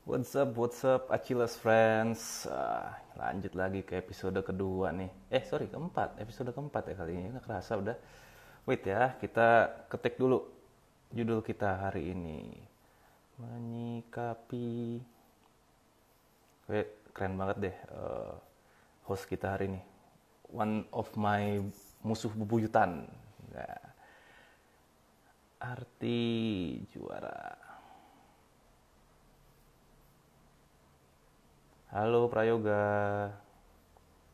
What's up, Achilles friends. Lanjut lagi ke episode kedua nih. Keempat. Episode keempat ya kali ini. Nggak kerasa udah. Wait ya, kita ketik dulu judul kita hari ini. Menyikapi. Wait, keren banget deh host kita hari ini. One of my musuh bebuyutan. Nah, arti juara. Halo Prayoga.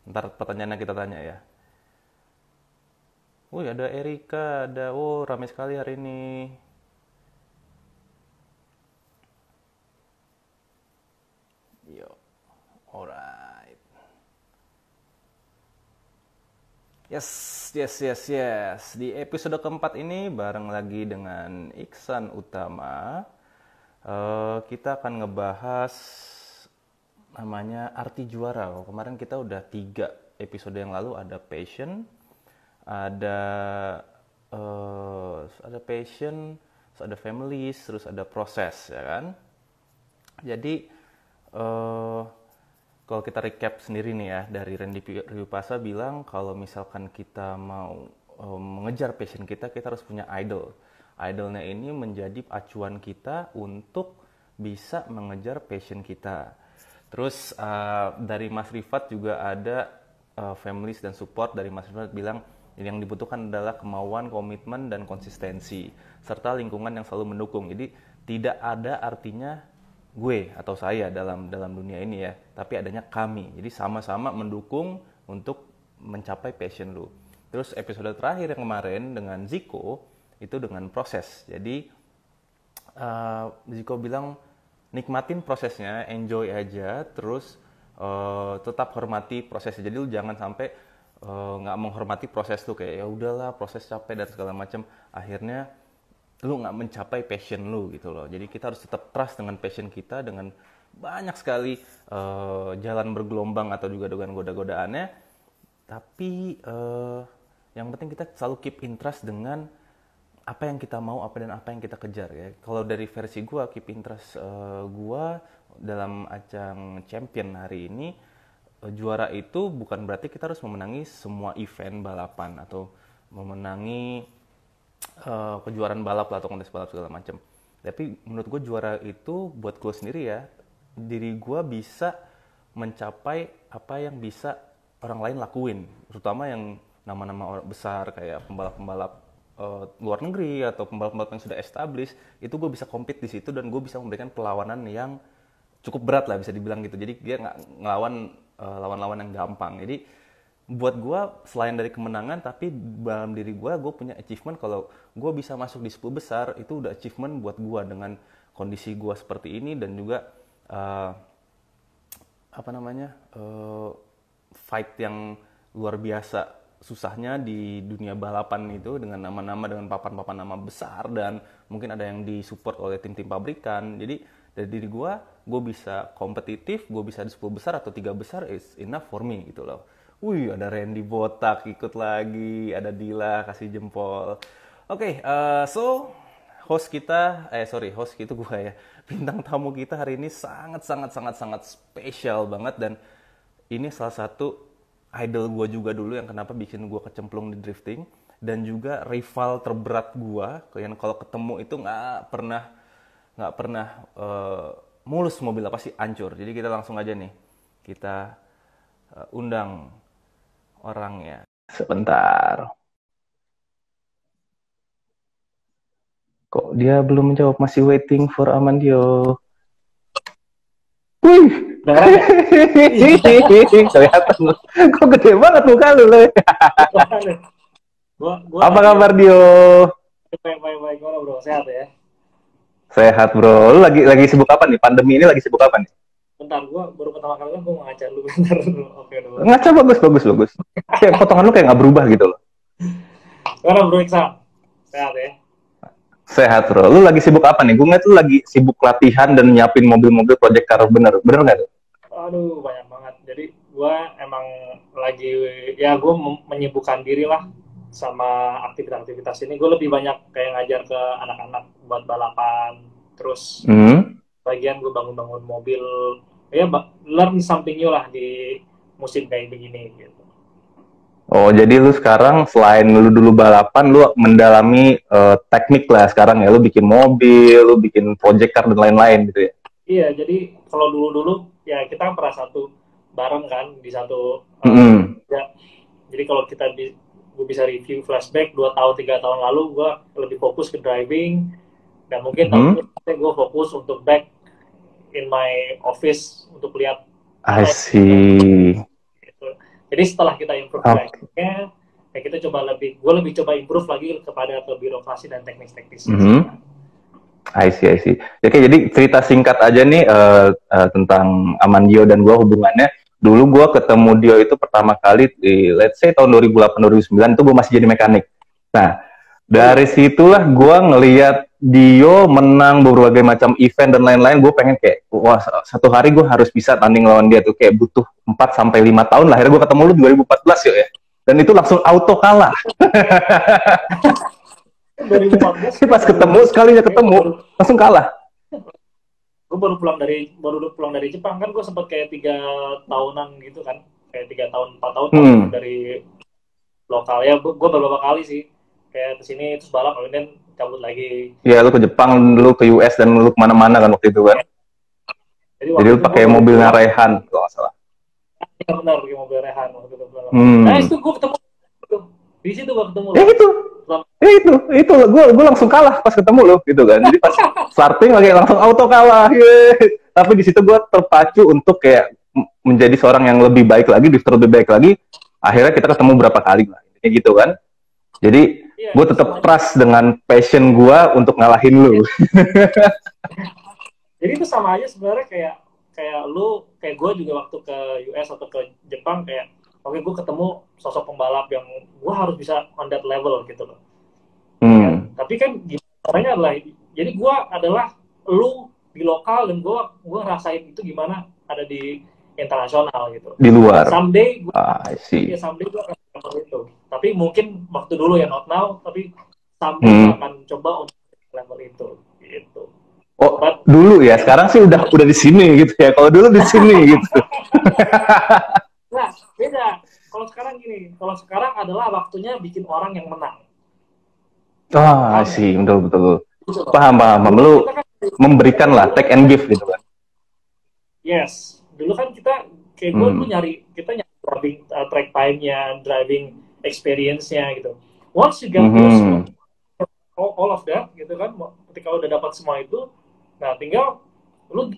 Ntar pertanyaannya kita tanya ya. Wih, ada Erika, ramai sekali hari ini. Yo, alright. Yes. Di episode keempat ini bareng lagi dengan Iksan Utama. Kita akan ngebahas namanya arti juara. Kemarin kita udah 3 episode yang lalu ada passion, ada passion, terus ada families, terus ada proses, ya kan? Jadi kalau kita recap sendiri nih ya, dari Randy Riupasa bilang kalau misalkan kita mau mengejar passion kita harus punya idol. Idolnya ini menjadi acuan kita untuk bisa mengejar passion kita. Terus dari Mas Rifat juga ada families dan support. Dari Mas Rifat bilang yang dibutuhkan adalah kemauan, komitmen, dan konsistensi serta lingkungan yang selalu mendukung. Jadi tidak ada artinya gue atau saya dalam dunia ini ya, tapi adanya kami. Jadi sama-sama mendukung untuk mencapai passion lu. Terus episode terakhir yang kemarin dengan Ziko itu dengan proses. Jadi Ziko bilang nikmatin prosesnya, enjoy aja, terus tetap hormati prosesnya. Jadi lu jangan sampai nggak menghormati proses tuh, kayak ya udahlah proses capek dan segala macam, akhirnya lu nggak mencapai passion lu gitu loh. Jadi kita harus tetap trust dengan passion kita, dengan banyak sekali jalan bergelombang atau juga dengan goda-godaannya, tapi yang penting kita selalu keep interest dengan apa yang kita mau, apa yang kita kejar ya. Kalau dari versi gua, keep interest gua dalam ajang champion hari ini, juara itu bukan berarti kita harus memenangi semua event balapan atau memenangi kejuaraan balap atau kontes balap segala macam. Tapi menurut gue juara itu buat gue sendiri ya, diri gue bisa mencapai apa yang bisa orang lain lakuin, terutama yang nama-nama besar kayak pembalap-pembalap luar negeri atau pembalap-pembalap yang sudah established. Itu gue bisa compete di situ dan gue bisa memberikan perlawanan yang cukup berat lah, bisa dibilang gitu. Jadi dia nggak ngelawan lawan-lawan yang gampang. Jadi buat gue selain dari kemenangan, tapi dalam diri gue punya achievement. Kalau gue bisa masuk di 10 besar, itu udah achievement buat gue dengan kondisi gue seperti ini. Dan juga fight yang luar biasa susahnya di dunia balapan itu, dengan nama-nama, dengan papan-papan nama besar, dan mungkin ada yang disupport oleh tim-tim pabrikan. Jadi dari diri gue bisa kompetitif, gue bisa di 10 besar atau 3 besar is enough for me gitu loh. Wih, ada Randy Botak ikut lagi, ada Dila kasih jempol. Oke, host itu gue ya. Bintang tamu kita hari ini sangat spesial banget, dan ini salah satu idol gue juga dulu yang kenapa bikin gue kecemplung di drifting, dan juga rival terberat gue yang kalau ketemu itu nggak pernah mulus mobilnya, pasti hancur. Jadi kita langsung aja nih, kita undang orangnya. Sebentar. Kok dia belum menjawab, masih waiting for Amandio. Wih, kelihatan lu. Kok gede banget muka lu, Le. Apa kabar, Dio? Baik, bro. Sehat ya? Sehat, bro. Lu lagi sibuk apa nih? Pandemi ini lagi sibuk apa nih? Bentar, gua baru pertama kali kan gua ngaca lu bentar dulu. Oke, dulu. Ngaca bagus. Kayak potongan lu kayak nggak berubah gitu loh. Gimana, Bro Iksan? Sehat ya? Sehat, bro. Lu lagi sibuk apa nih? Gue ngeliat lu lagi sibuk latihan dan nyiapin mobil-mobil project car. Bener nggak tuh? Aduh, banyak banget. Jadi gua emang lagi, ya gua menyibukkan diri lah sama aktivitas-aktivitas ini. Gue lebih banyak kayak ngajar ke anak-anak buat balapan. Terus bagian gue bangun-bangun mobil, ya learn something new lah di musim kayak begini gitu. Oh, jadi lu sekarang selain lu dulu balapan, lu mendalami teknik lah sekarang ya. Lu bikin mobil, lu bikin project car dan lain-lain gitu ya. Iya, jadi kalau dulu-dulu ya kita pernah satu bareng kan di satu Mm-mm. ya. Jadi kalau gue bisa review flashback 2 tahun 3 tahun lalu gue lebih fokus ke driving, dan mungkin tahun Mhm. ini gue fokus untuk back in my office untuk lihat I mana yang see. gitu. Jadi setelah kita improve Oke. drivingnya, ya kita gue lebih coba improve lagi kepada ke birokrasi dan teknis-teknisnya sih. Mhm. I see, I see. Oke, jadi cerita singkat aja nih tentang Amandio dan gue hubungannya. Dulu gue ketemu Dio itu pertama kali di, let's say, tahun 2008-2009, itu gue masih jadi mekanik. Nah, dari situlah gue ngeliat Dio menang berbagai macam event dan lain-lain. Gue pengen kayak, wah, satu hari gue harus bisa tanding lawan dia tuh. Kayak butuh 4 sampai 5 tahun lah. Akhirnya gue ketemu lu 2014 ya. Dan itu langsung auto kalah. 2014 Pas ketemu, sekalinya ketemu, langsung kalah. gue baru pulang dari Jepang kan. Gue sempat kayak 3 tahunan gitu kan, kayak 3 tahun 4 tahun dari lokal ya. Gue beberapa kali sih kayak kesini terus balap kemudian cabut lagi. Iya, lu ke Jepang, lu ke US, dan lu kemana-mana kan waktu itu kan. Jadi waktu lu itu gue pakai baru mobilnya pulang. Raihan, kalau nggak salah. Ya benar, pakai mobil Rehan waktu itu. Nah Hmm. itu gue ketemu di situ, gue ketemu Ya lo. itu, ya itu, gue langsung kalah pas ketemu lo, gitu kan. Jadi pas starting lagi langsung auto kalah. Yeay. Tapi di situ gue terpacu untuk kayak menjadi seorang yang lebih baik lagi, lebih baik lagi. Akhirnya kita ketemu berapa kali lah, kayak gitu kan. Jadi Iya, gue itu tetap sama aja. trust dengan passion gue untuk ngalahin lu. Jadi itu sama aja sebenarnya, kayak lu, kayak gue juga waktu ke US atau ke Jepang, kayak oke, gue ketemu sosok pembalap yang gue harus bisa on that level gitu loh. Ya kan? Tapi kan caranya adalah, jadi gue adalah lu di lokal, dan gue ngerasain itu gimana ada di internasional gitu. Di luar. Someday gue I see. akan level itu. Tapi mungkin waktu dulu ya, not now. Tapi someday gue akan coba untuk level itu gitu. Oh, dulu ya. Sekarang sih udah di sini gitu ya. Kalau dulu di sini gitu. Nah, beda. Kalau sekarang gini, kalau sekarang adalah waktunya bikin orang yang menang. Ah, sih, betul. Paham. Lu memberikan lah, take and give gitu kan. Yes. Dulu kan kita, kayak gue dulu kita nyari driving track time-nya, driving experience-nya gitu. Once you get all of that gitu kan, ketika udah dapat semua itu, nah tinggal lu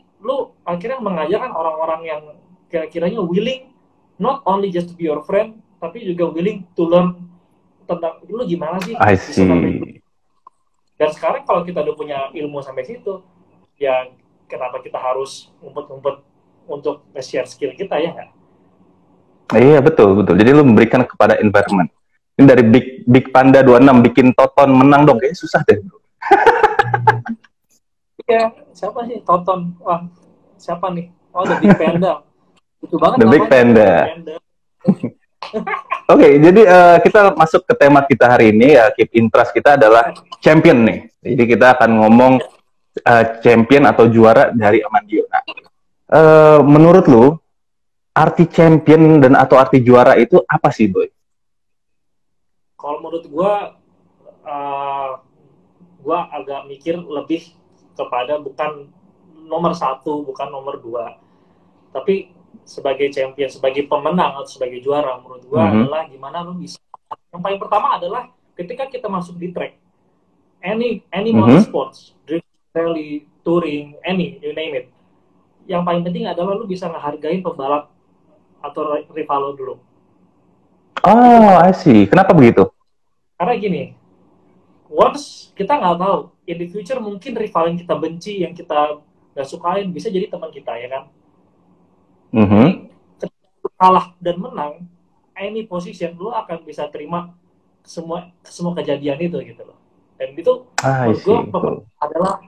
akhirnya mengajarkan orang-orang yang kira-kiranya willing not only just to be your friend, tapi juga willing to learn tentang lu gimana sih bisa sampai. Dan sekarang kalau kita udah punya ilmu sampai situ, ya kenapa kita harus ngumpet-ngumpet untuk share skill kita, ya nggak? Iya, betul. Jadi lu memberikan kepada environment. Ini dari Big Panda 26 bikin Toton menang dong, kayaknya susah deh. Iya, siapa sih Toton? Wah, siapa nih? Oh, The Big Panda. Itu banget The Big Panda. Oke, jadi kita masuk ke tema kita hari ini ya. Keep interest kita adalah champion nih. Jadi kita akan ngomong champion atau juara dari Amandio. Nah, menurut lu arti champion dan atau arti juara itu apa sih, Boy? Kalau menurut gue agak mikir lebih kepada bukan nomor 1, bukan nomor 2, tapi sebagai champion, sebagai pemenang atau sebagai juara, menurut gue adalah gimana lu bisa. Yang paling pertama adalah ketika kita masuk di track, any motorsports, drift, rally, touring, you name it. Yang paling penting adalah lu bisa ngehargain pembalap atau rival lo dulu. Oh, I see. Kenapa begitu? Karena gini, once kita nggak tahu, in the future mungkin rival yang kita benci, yang kita nggak sukain, bisa jadi teman kita, ya kan? Ketika kalah dan menang, any position, lu akan bisa terima semua kejadian itu gitu loh. Dan itu menurut gue adalah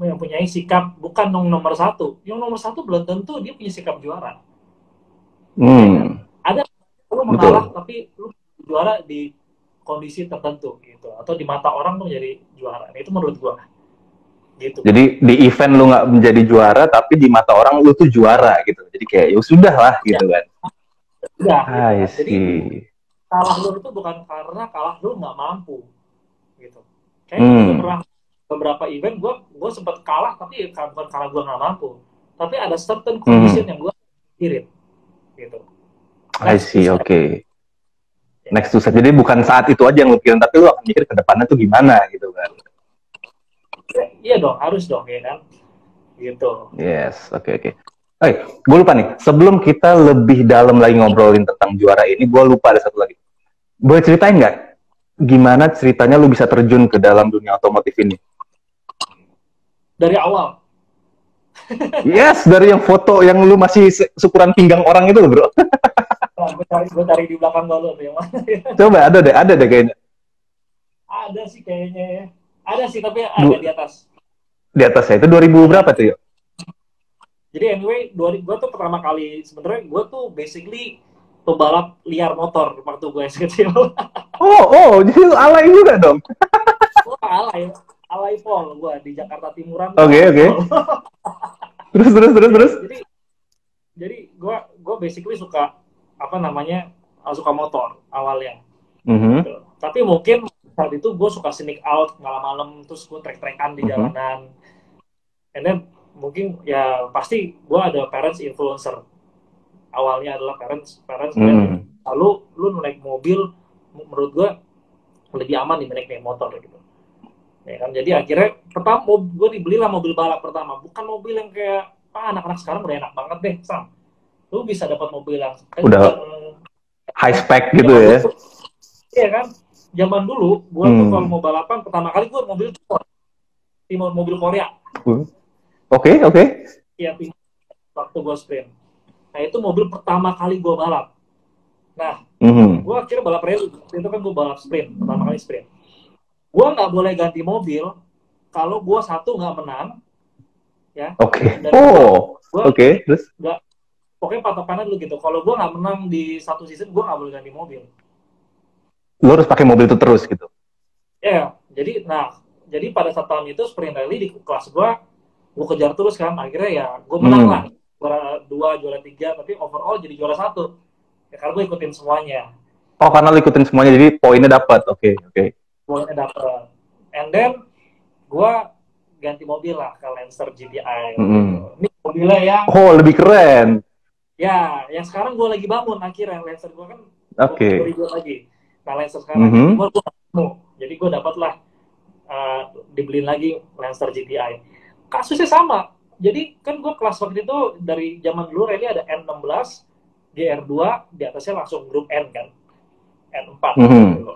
yang punya sikap, bukan nomor 1. Yang nomor 1 belum tentu dia punya sikap juara. Ada lu mengalah tapi lu juara di kondisi tertentu gitu, atau di mata orang tuh jadi juara. Nah, itu menurut gue. gitu. Jadi di event lu nggak menjadi juara, tapi di mata orang lu tuh juara gitu. Jadi kayak ya sudah lah Ya, gitu kan. udah gitu I kan. Jadi see. kalah lu itu bukan karena kalah lu nggak mampu gitu. Kayak gue juga Hmm, pernah beberapa event gue sempat kalah, tapi bukan karena gue nggak mampu, tapi ada certain condition hmm, yang gue pikirin gitu. I Next to see, set, oke. ya Next kan? to set. Jadi bukan saat itu aja yang lu pikirin, tapi lu akan mikir ke depannya tuh gimana gitu kan. Ya, iya dong, harus dong ya kan, gitu. Yes, oke, oke. Gue lupa nih. Sebelum kita lebih dalam lagi ngobrolin tentang juara ini, gue lupa ada satu lagi. Boleh ceritain nggak gimana ceritanya lu bisa terjun ke dalam dunia otomotif ini? Dari awal. Yes, dari yang foto yang lu masih seukuran pinggang orang itu, bro. Nah, gue cari di belakang lo tuh yang mana ya. Coba ada deh kayaknya. Ada sih kayaknya ya. Ada sih tapi agak Du di atas. di atas ya itu 2000 Agak. berapa tuh ya? Jadi anyway, gue tuh pertama kali sebenarnya gue tuh basically pembalap liar motor waktu gue kecil. Jadi lu alay juga dong. Gue alay, alay pol gue di Jakarta Timuran tuh Oke, alay oke. pol. Ya, Terus. jadi gue basically suka apa namanya suka motor awalnya. Mhm, Gitu. Tapi mungkin saat itu gue suka sneak out malam-malam, terus gue trek-trekan di mhm, jalanan. And then mungkin ya pasti gue ada parents influencer. Awalnya adalah parents ngeliat, mhm. lalu lu naik mobil, menurut gue lebih aman dibanding naik motor gitu. Ya kan, jadi akhirnya pertama gue dibelilah mobil balap pertama, bukan mobil yang kayak anak-anak sekarang udah enak banget deh, Sam. Lu bisa dapat mobil yang kenceng. Udah high spec gitu Zaman ya. dulu, iya kan? Zaman dulu, gue tuh kalau Hmm. mau balapan pertama kali gue mobil Korea. Oke, oke. Iya, waktu gue sprint. Nah itu mobil pertama kali gue balap. Nah, Mhm. gue akhirnya balap rally. Itu kan gue balap sprint, pertama kali sprint. Gue nggak boleh ganti mobil kalau gue satu nggak menang, ya. Oke. Dan Oh, gue oke. Terus nggak, pokoknya patokannya dulu gitu. Kalau gue nggak menang di satu season, gue nggak boleh ganti mobil. lu harus pakai mobil itu terus gitu. Ya, jadi pada saat tahun itu sprint rally di kelas gue kejar terus kan. Akhirnya ya gue menang lah. Hmm. Juara 2, juara 3, tapi overall jadi juara 1. Ya, karena gue ikutin semuanya. Oh, karena lu ikutin semuanya jadi poinnya dapat. Oke, oke. Poinnya dapet. And then gue ganti mobil lah ke Lancer GTI waktu itu. Mhm. Ini mobilnya yang Oh, lebih keren. ya yang sekarang gue lagi bangun akhirnya. Lancer gue kan gue Oke. ribut lagi. Nah Lancer sekarang yang Mhm. gue ketemu. Jadi gue dapet lah dibeliin lagi Lancer GTI. Kasusnya sama. Jadi kan gue kelas waktu itu dari zaman dulu rally ada N16, GR2, di atasnya langsung grup N kan. N4 Mhm. gitu.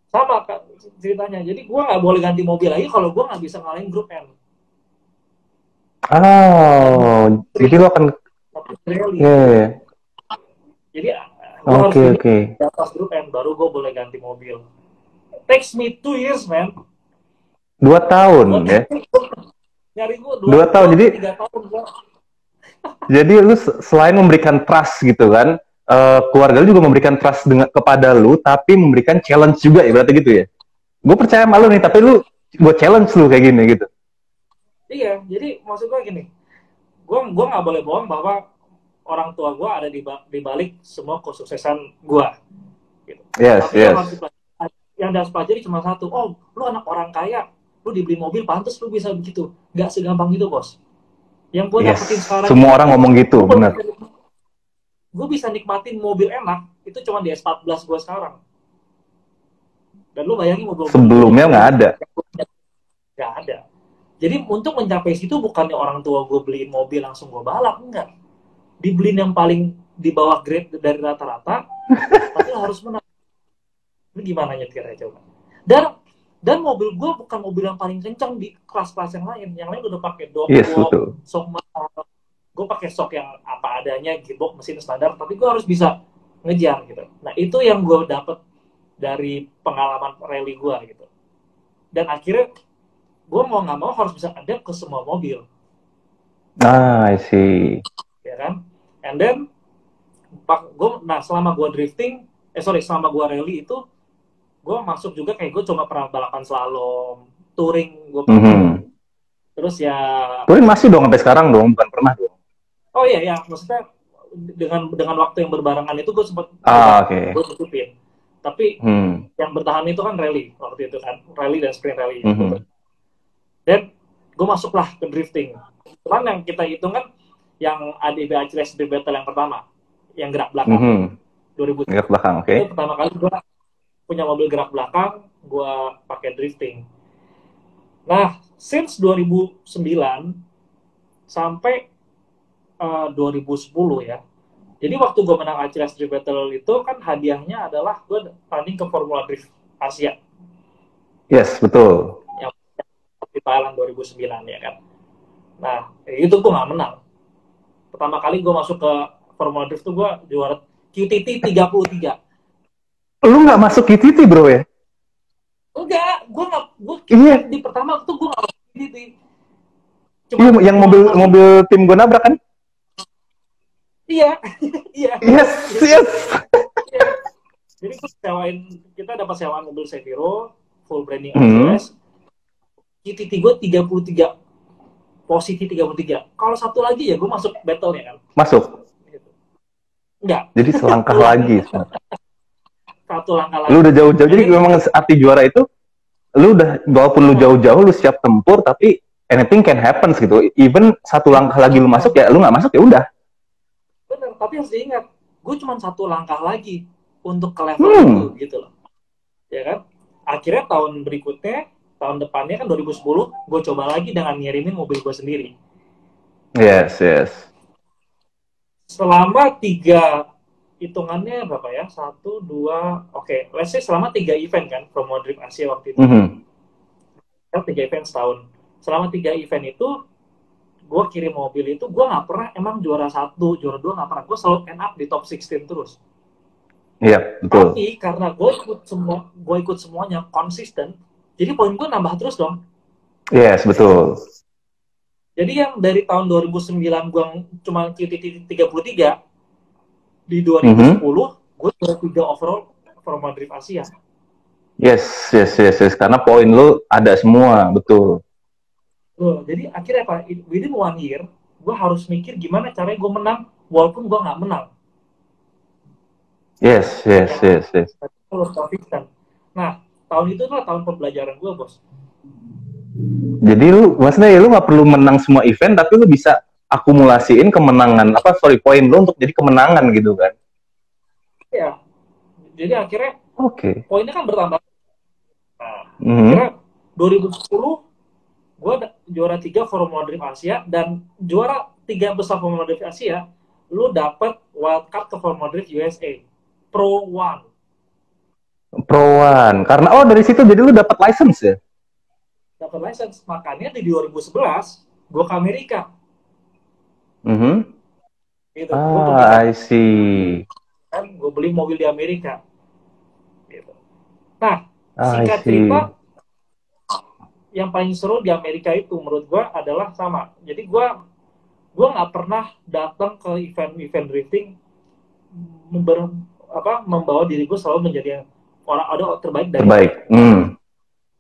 Sama Kak, ceritanya. Jadi gue nggak boleh ganti mobil lagi kalau gue nggak bisa ngalahin grup N. Dan Oh, jadi lu akan rally. ya. Yeah. Jadi gue harus Oke, finish oke. di atas grup N baru gue boleh ganti mobil. Takes me 2 years, man. 2 tahun ya. Nyari gue Dua dua tahun. atau Jadi 3 tahun gue. lu selain memberikan trust gitu kan, keluarga lu juga memberikan trust kepada lu, tapi memberikan challenge juga ya, berarti gitu ya. Gue percaya sama lu nih, tapi lu gue challenge lu kayak gini gitu. Iya, jadi maksud gue gini, gue nggak boleh bohong bahwa orang tua gue ada di balik semua kesuksesan gue. Gitu. Yes, Tapi yes. yang harus pelajari cuma satu, oh lu anak orang kaya, lu dibeli mobil pantas lu bisa begitu. Nggak segampang itu bos. Yang gue Yes. dapetin sekarang Semua orang ngomong gitu, benar. gue bisa nikmatin mobil enak itu cuma di S14 gue sekarang. Dan lu bayangin mobil Sebelumnya nggak ada. nggak ada. Jadi untuk mencapai situ bukannya orang tua gue beliin mobil langsung gue balap, enggak. Dibeliin yang paling di bawah grade dari rata-rata, tapi harus menang. Ini gimana nyetirnya coba? Dan mobil gue bukan mobil yang paling kencang di kelas-kelas yang lain. Yang lain udah pakai Yes, dogbox, betul. shock mahal. Gue pakai shock yang apa adanya, gearbox mesin standar, tapi gue harus bisa ngejar gitu. Nah itu yang gue dapet dari pengalaman rally gue gitu. Dan akhirnya gue mau nggak mau harus bisa adapt ke semua mobil, Ah, I see. ya kan? And then, selama gue selama gue rally itu, gue masuk juga kayak gue cuma pernah balapan slalom, touring gue pernah. Terus ya touring masih dong sampai sekarang dong, bukan pernah dong. oh iya ya, maksudnya dengan waktu yang berbarengan itu gue sempat Oke. gue tutupin. Tapi yang bertahan itu kan rally waktu itu kan, rally dan sprint rally. Dan gue masuklah ke drifting. Cuman yang kita hitung kan yang ADB Achilles Drift Battle yang pertama, yang gerak belakang. 2000. Gerak belakang, oke. Itu pertama kali gue punya mobil gerak belakang, gue pakai drifting. Nah, since 2009 sampai 2010 ya. Jadi waktu gue menang Achilles Drift Battle itu kan hadiahnya adalah gue tanding ke Formula Drift Asia. Yes, betul. Yang di Thailand 2009 ya kan. Nah, itu gue gak menang. Pertama kali gue masuk ke Formula Drift tuh gue juara QTT 33. Lu gak masuk QTT bro ya? Enggak, gue di pertama tuh gue gak masuk QTT. Cuma yang mobil tim gue nabrak kan? Iya, iya. Yes. Iya. Jadi kita dapat sewaan mobil Seviro, full branding Achilles. QTT gue 33, posisi 33. Kalau satu lagi ya gue masuk battle ya kan? Masuk? Gitu. Enggak. Jadi selangkah lagi. Satu langkah lagi. Lu udah jauh-jauh, jadi memang arti juara itu, lu udah, walaupun lu jauh-jauh, lu siap tempur, tapi anything can happen gitu. Even satu langkah lagi lu masuk ya, lu nggak masuk ya udah. Bener, tapi harus diingat, gue cuma satu langkah lagi untuk ke level itu gitu loh. Ya kan? Akhirnya tahun berikutnya, tahun depannya kan 2010, gue coba lagi dengan ngirimin mobil gue sendiri. Yes. Selama 3, hitungannya berapa ya? 1, 2, oke. Let's say selama 3 event kan, Formula Drift Asia waktu itu. 3 event setahun. Selama 3 event itu, gue kirim mobil itu, gue nggak pernah emang juara 1, juara 2 nggak pernah. Gue selalu end up di top 16 terus. Iya, betul. Tapi karena gue ikut semuanya konsisten, jadi poin gue nambah terus dong. Yes, betul. Jadi yang dari tahun 2009 gue cuma QTT 33, di 2010 gue juara 3 overall Formula Drift Asia. Yes. Karena poin lu ada semua, betul. Jadi akhirnya apa? Within 1 year, gue harus mikir gimana caranya gue menang, walaupun gue nggak menang. Yes. Harus konsisten. Nah, tahun itu adalah tahun pembelajaran gue, bos. Jadi maksudnya ya lu nggak perlu menang semua event, tapi lu bisa akumulasiin kemenangan, poin lu untuk jadi kemenangan gitu kan? Ya, jadi akhirnya poinnya kan bertambah. Nah, akhirnya 2010 gue juara 3 Formula Drift Asia, dan juara 3 besar Formula Drift Asia, lu dapet wildcard ke Formula Drift USA Pro 1. Karena dari situ jadi lu dapat license ya? Dapat license, makanya di 2011 gue ke Amerika. Gitu. I see. Kan gue beli mobil di Amerika. Gitu. Nah, singkat cerita, yang paling seru di Amerika itu menurut gue adalah sama. Jadi gue nggak pernah datang ke event drifting membawa diri gue selalu menjadi orang terbaik dari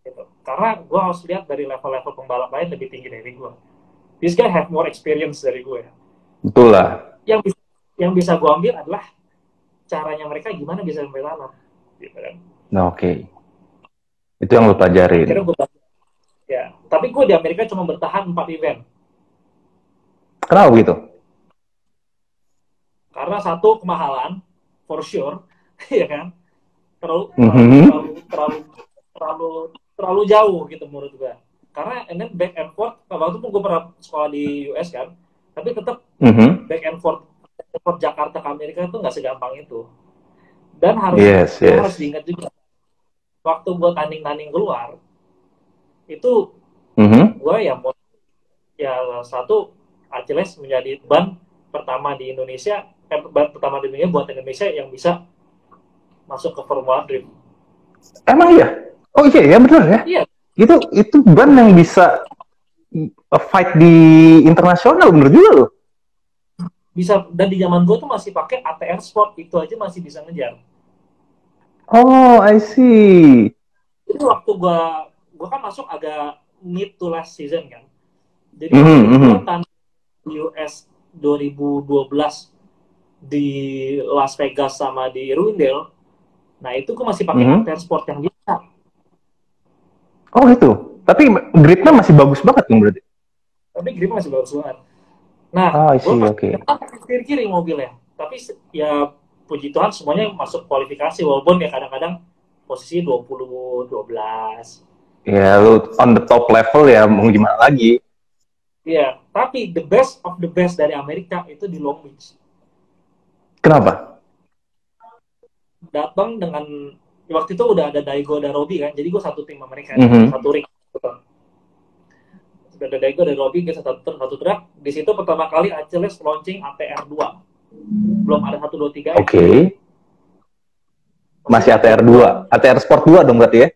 gitu. Karena gue harus lihat dari level-level pembalap lain lebih tinggi dari gue. This guy have more experience dari gue. Betul lah. Yang bisa gue ambil adalah caranya mereka gimana bisa sampai sana. Gitu kan. Oke. Itu yang lo pelajarin. Ya, tapi gue di Amerika cuma bertahan 4 event. Kenapa gitu? Karena satu, kemahalan, for sure, ya kan? Terlalu jauh gitu menurut gue. Karena ini back and forth, waktu itu gue pernah sekolah di US kan, tapi tetap back and forth Jakarta ke Amerika itu nggak segampang itu. Dan harus diingat juga, waktu gue tanding keluar, itu gue satu Achilles menjadi ban pertama di Indonesia, ban pertama di dunia buat Indonesia yang bisa masuk ke Formula Drift. Emang iya? Oh iya betul ya? Iya. Itu ban yang bisa fight di internasional, bener juga loh. Bisa, dan di zaman gue tuh masih pakai ATR Sport, itu aja masih bisa ngejar. Oh, I see. Jadi waktu gue gue kan masuk agak mid to last season kan. Jadi gue tanding US 2012 di Las Vegas sama di Irwindale. Nah itu gue masih pakai ATR Sport yang biasa. Oh gitu. Tapi gripnya masih bagus banget dong berarti. Tapi gripnya masih bagus banget. Nah, gue pakai kiri-kiri mobilnya. Tapi ya puji Tuhan semuanya masuk kualifikasi, walaupun ya kadang-kadang posisi 20, 12. Ya, lu on the top level ya, mau gimana lagi. Iya, tapi the best of the best dari Amerika itu di Long Beach. Kenapa? Datang dengan, waktu itu udah ada Daigo dan Robbie kan, jadi gue satu tim Amerika, satu ring. Udah ada Daigo dan Robbie, gue satu track. Di situ pertama kali Achilles launching ATR 2. Belum ada 1, 2, 3. Oke. Masih ATR 2. ATR Sport 2 dong berarti ya?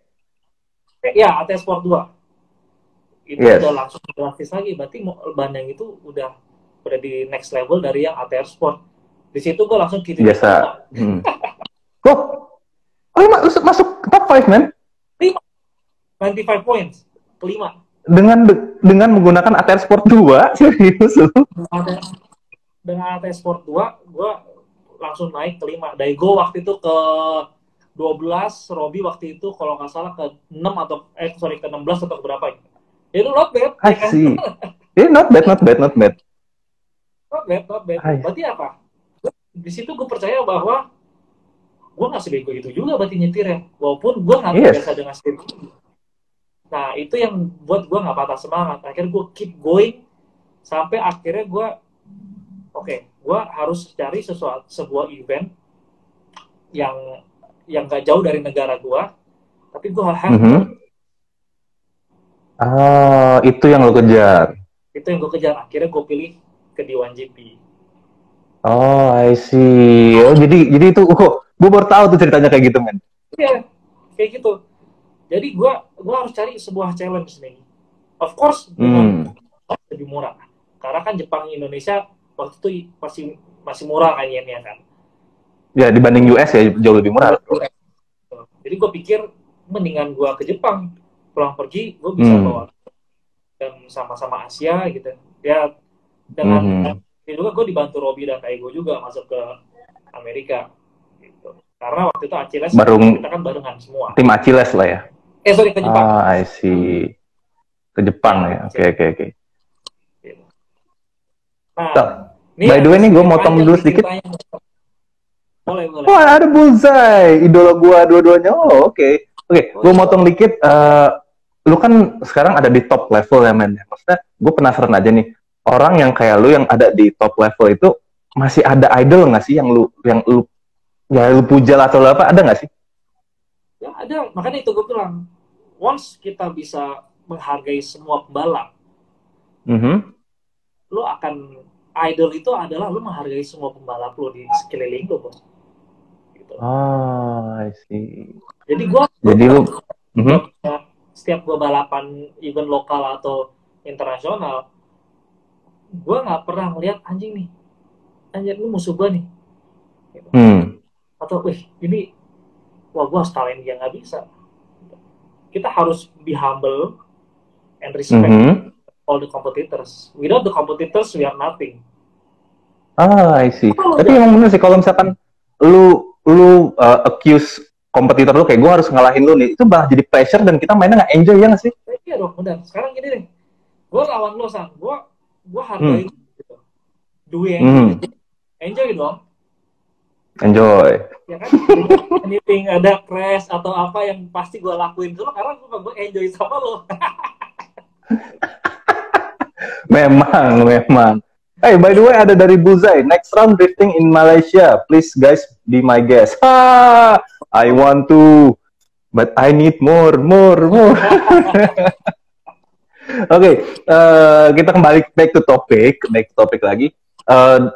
Ya, ATR Sport 2. Itu udah langsung gratis lagi, berarti ban yang itu udah di next level dari yang ATR Sport. Di situ gue langsung gitu. Biasa. Oh, masuk top 5, man? 95 points, kelima. Dengan menggunakan ATR Sport 2, serius lu? Dengan ATR Sport 2, gue langsung naik ke 5. Daigo waktu itu ke 12, Robbie waktu itu kalau nggak salah ke 6 atau ke 16 atau ke berapa ya? Itu not bad. I see. Not bad. Not bad. Berarti apa? Di situ gue percaya bahwa gue nggak sebego itu juga berarti nyetirnya. Walaupun gue nggak biasa dengan speed. Nah, itu yang buat gue nggak patah semangat. Akhirnya gue keep going sampai akhirnya gue gue harus cari sebuah event yang nggak jauh dari negara gue, tapi gue harus itu yang lo kejar. Itu yang gue kejar. Akhirnya gue pilih ke D1GP. Oh, I see. Oh, jadi itu, gue baru tahu tuh ceritanya kayak gitu, men. Iya, kayak gitu. Jadi gue harus cari sebuah challenge nih. Of course, lebih murah. Karena kan Jepang Indonesia waktu itu masih murah kayaknya kan. Ya, dibanding US ya jauh lebih murah. Jadi gue pikir mendingan gue ke Jepang. Pulang pergi, gue bisa bawa dan sama-sama Asia gitu. Ya, dengan ini juga gue dibantu Robbie dan Daigo juga masuk ke Amerika. Gitu. Karena waktu itu Achilles kita kan barengan semua. Tim Achilles lah ya? Sorry, ke Jepang. I see. Ke Jepang ya? Oke. Nah, by the way nih, gue motong dulu sedikit. Boleh. Wah, ada Bullseye. Idola gue dua-duanya. Oh, oke. Gue motong dikit. Lu kan sekarang ada di top level ya, men. Maksudnya, gue penasaran aja nih. Orang yang kayak lu yang ada di top level itu masih ada idol nggak sih yang lu puja atau apa, ada nggak sih? Ya ada, makanya itu gue bilang, once kita bisa menghargai semua pembalap, lu akan, idol itu adalah lu menghargai semua pembalap lu di sekeliling lu, bos. Gitu. I see. Jadi setiap gue balapan event lokal atau internasional, gue nggak pernah ngeliat anjir ini musuh gue nih. Gitu. Atau ini gue harus kalahin dia, nggak bisa. Kita harus be humble and respect all the competitors. Without the competitors, we are nothing. I see. Tapi emang bener sih, kalau misalkan lu accuse kompetitor lu kayak gue harus ngalahin lu nih, itu malah jadi pressure dan kita mainnya nggak enjoy, ya nggak sih? Iya dong, benar. Sekarang gini deh, gue lawan lo, San. Gue hargai gitu. Enjoy dong. Enjoy. Ya kan? Anything ada crash atau apa yang pasti gue lakuin dulu karena gue enjoy sama lo. Memang. Hey, by the way, ada dari Bullseye. Next round drifting in Malaysia. Please guys, be my guest. I want to, but I need more. Oke, kita kembali back to topic lagi.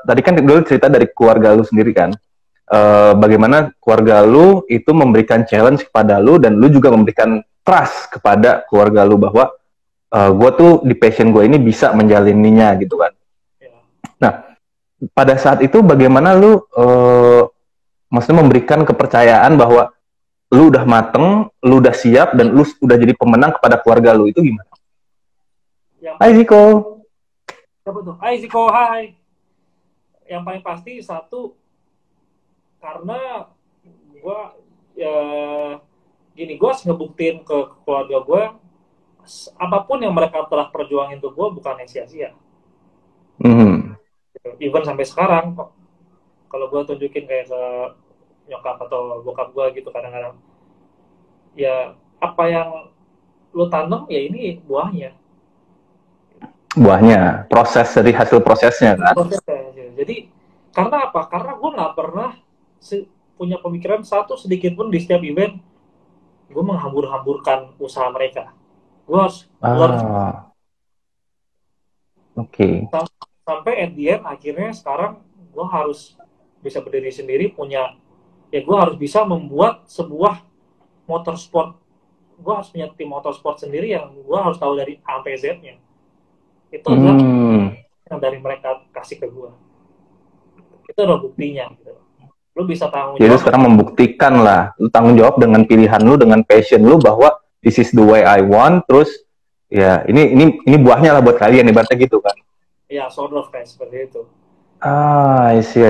Tadi kan dulu cerita dari keluarga lu sendiri kan. Bagaimana keluarga lu itu memberikan challenge kepada lu dan lu juga memberikan trust kepada keluarga lu bahwa gue tuh di passion gue ini bisa menjalaninya gitu kan. Nah, pada saat itu bagaimana lu maksudnya memberikan kepercayaan bahwa lu udah mateng, lu udah siap, dan lu udah jadi pemenang kepada keluarga lu, itu gimana? Yang Hai Ziko. apa tuh? Hai Ziko, hai. Yang paling pasti satu, karena gue ya gini, gue harus ngebuktiin ke keluarga gue apapun yang mereka telah perjuangin untuk gue bukan sia-sia. Even sampai sekarang kok, kalau gue tunjukin kayak ke nyokap atau bokap gue gitu, kadang-kadang ya apa yang lu tanam ya ini buahnya. Buahnya, proses dari hasil prosesnya kan? Prosesnya. Jadi karena apa? Karena gue nggak pernah punya pemikiran satu sedikit pun di setiap event gue menghambur-hamburkan usaha mereka. Gue harus learn. Oke. Sampai at the end akhirnya sekarang gue harus bisa berdiri sendiri, punya ya gue harus bisa membuat sebuah motorsport. Gue harus punya tim motorsport sendiri yang gue harus tahu dari A sampai Z-nya. Itu adalah yang dari mereka kasih ke gue. Itu adalah buktinya gitu. Lu bisa tanggung jawab. Jadi sekarang membuktikan lah, lu tanggung jawab dengan pilihan lu, dengan passion lu, bahwa this is the way I want. Terus ya ini buahnya lah buat kalian, ibaratnya gitu kan? Ya, sort of kayak seperti itu. I see.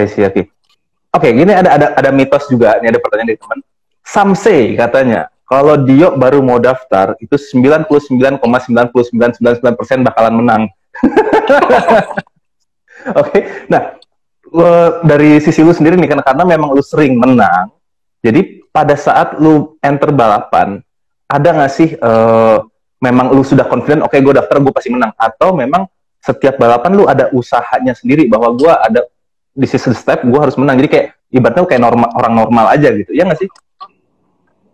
Oke, gini ada mitos juga, ini ada pertanyaan dari teman. Some say katanya kalau Dio baru mau daftar itu 99,99999% bakalan menang. Oke, nah dari sisi lu sendiri nih, karena memang lu sering menang, jadi pada saat lu enter balapan, ada nggak sih memang lu sudah confident, oke, gue daftar, gue pasti menang, atau memang setiap balapan lu ada usahanya sendiri bahwa gue ada di sisi step gue harus menang, jadi kayak ibaratnya kayak orang normal aja gitu, ya nggak sih?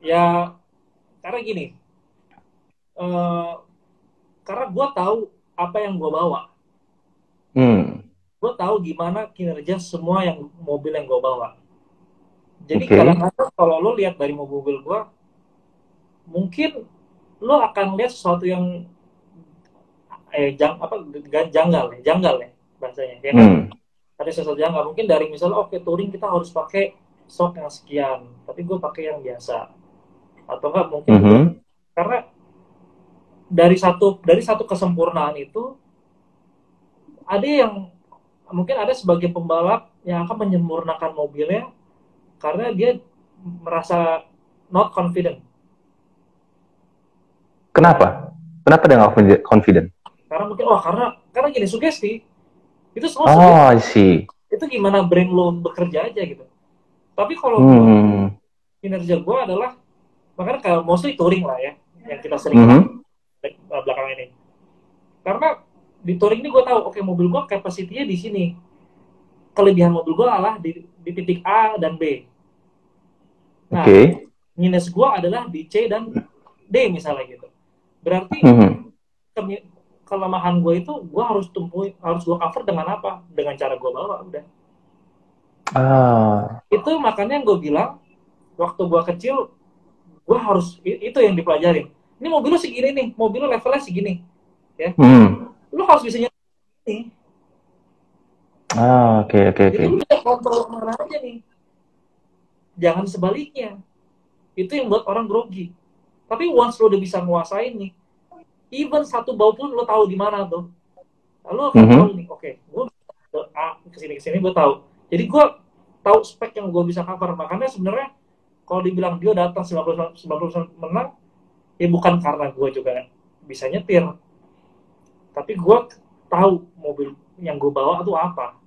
Ya, karena gini, karena gue tahu apa yang gue bawa. Gue tahu gimana kinerja semua mobil yang gue bawa. Jadi kadang-kadang kalau lo lihat dari mobil gue, mungkin lo akan lihat sesuatu yang janggal ya bahasanya, ya kan? Ada sesuatu janggal. Mungkin dari misalnya touring kita harus pakai shock yang sekian, tapi gue pakai yang biasa. Atau enggak mungkin karena dari satu kesempurnaan itu ada yang mungkin ada sebagai pembalap yang akan menyempurnakan mobilnya karena dia merasa not confident. Kenapa dia nggak confident? Karena mungkin karena gini, sugesti itu semua sugesti. Itu gimana brain lo bekerja aja gitu. Tapi kalau kinerja gue adalah, makanya kalau mostly touring lah ya yang kita sering belakangan ini. Karena di touring ini gue tahu, mobil gue capacity-nya di sini. Kelebihan mobil gue adalah di titik A dan B. Nah, minus gue adalah di C dan D misalnya gitu. Berarti kelemahan gue itu gue harus gue cover dengan apa? Dengan cara gue bawa, udah. Itu makanya gue bilang waktu gue kecil gue harus itu yang dipelajarin. Ini mobil lu segini nih, mobil lu levelnya segini, ya. Lu harus bisa nyetir ini. Jadi lu bisa kontrol kemana aja nih. Jangan sebaliknya. Itu yang buat orang grogi. Tapi once lu udah bisa nguasain nih, even satu bau pun lu tahu di mana tuh. Lalu akan tahu nih, gue kesini gue tahu. Jadi gue tahu spek yang gue bisa cover. Makanya sebenarnya kalau dibilang dia datang 90% menang, ya bukan karena gue juga bisa nyetir. Tapi gue tahu mobil yang gue bawa itu apa.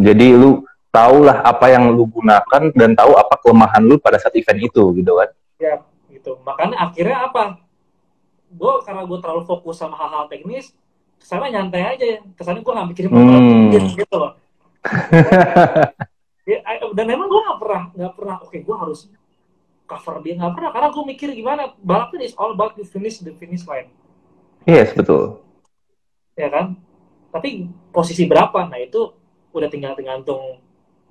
Jadi lu tahulah apa yang lu gunakan dan tahu apa kelemahan lu pada saat event itu, gitu kan? Ya, gitu. Makanya akhirnya apa? Karena gue terlalu fokus sama hal-hal teknis, kesana nyantai aja. Kesana gue nggak mikirin gitu loh. Dan memang gue nggak pernah. Gue harus cover dia, nggak pernah. Karena gue mikir gimana balapnya is all about the finish line. Yes, betul. Ya kan? Tapi posisi berapa? Nah itu udah tinggal tergantung